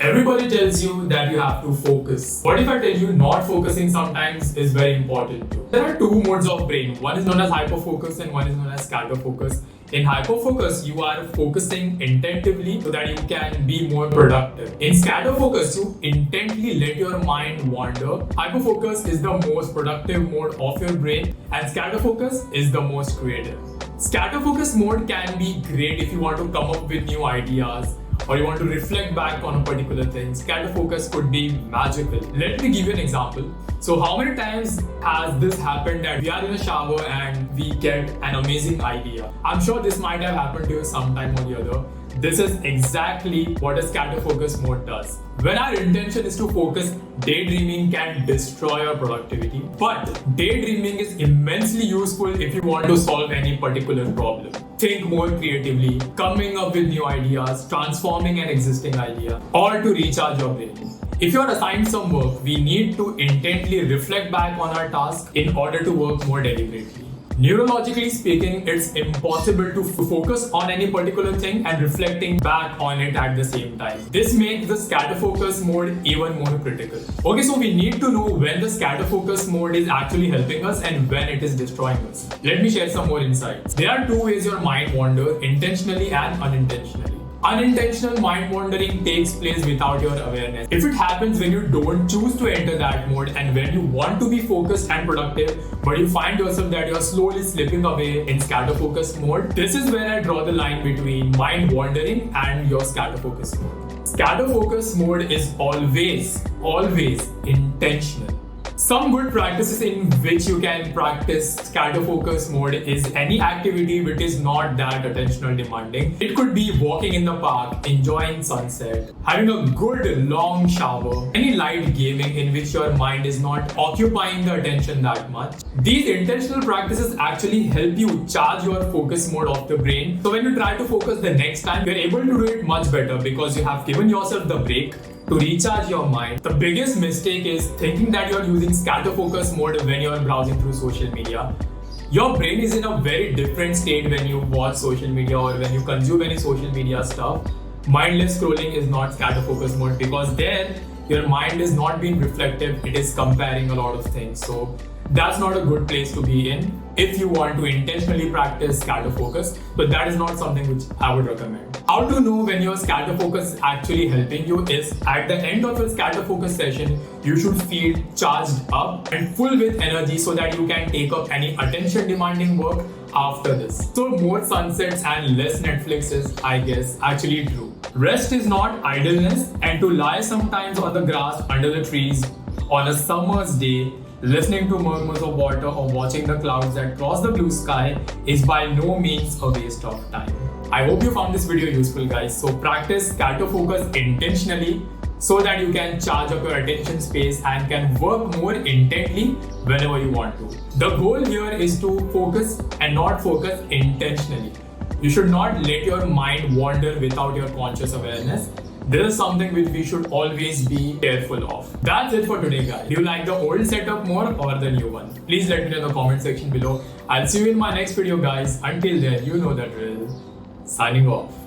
Everybody tells you that you have to focus. What if I tell you not focusing sometimes is very important too? There are two modes of brain. One is known as hyperfocus and one is known as scatterfocus. In hyperfocus, you are focusing intentively so that you can be more productive. In scatterfocus, you intently let your mind wander. Hyperfocus is the most productive mode of your brain and scatterfocus is the most creative. Scatterfocus mode can be great if you want to come up with new ideas or you want to reflect back on a particular thing. Scatterfocus could be magical. Let me give you an example. So how many times has this happened that we are in a shower and we get an amazing idea? I'm sure this might have happened to you sometime or the other. This is exactly what a scatterfocus mode does. When our intention is to focus, daydreaming can destroy your productivity. But daydreaming is immensely useful if you want to solve any particular problem. Think more creatively, coming up with new ideas, transforming an existing idea, or to recharge your brain. If you are assigned some work, we need to intently reflect back on our task in order to work more deliberately. Neurologically speaking, it's impossible to focus on any particular thing and reflecting back on it at the same time. This makes the scatterfocus mode even more critical. Okay, so we need to know when the scatterfocus mode is actually helping us and when it is destroying us. Let me share some more insights. There are two ways your mind wanders, intentionally and unintentionally. Unintentional mind wandering takes place without your awareness. If it happens when you don't choose to enter that mode and when you want to be focused and productive, but you find yourself that you're slowly slipping away in scatterfocus mode, this is where I draw the line between mind wandering and your scatterfocus mode. Scatterfocus mode is always intentional. Some good practices in which you can practice scatterfocus mode is any activity which is not that attentional demanding. It could be walking in the park, enjoying sunset, having a good long shower, any light gaming in which your mind is not occupying the attention that much. These intentional practices actually help you charge your focus mode of the brain. So when you try to focus the next time, you're able to do it much better because you have given yourself the break to recharge your mind. The biggest mistake is thinking that you're using scatterfocus mode when you're browsing through social media. Your brain is in a very different state when you watch social media or when you consume any social media stuff. Mindless scrolling is not scatterfocus mode because there your mind is not being reflective, it is comparing a lot of things. So that's not a good place to be in if you want to intentionally practice scatterfocus, but that is not something which I would recommend. How to know when your scatterfocus is actually helping you is at the end of your scatterfocus session, you should feel charged up and full with energy so that you can take up any attention demanding work after this. So more sunsets and less Netflix is, I guess, actually true. Rest is not idleness, and to lie sometimes on the grass under the trees on a summer's day listening to murmurs of water or watching the clouds that cross the blue sky is by no means a waste of time. I hope you found this video useful, guys. So practice scatterfocus intentionally so that you can charge up your attention space and can work more intently whenever you want to. The goal here is to focus and not focus intentionally. You should not let your mind wander without your conscious awareness. This is something which we should always be careful of. That's it for today, guys. Do you like the old setup more or the new one? Please let me know in the comment section below. I'll see you in my next video, guys. Until then, you know the drill. Signing off.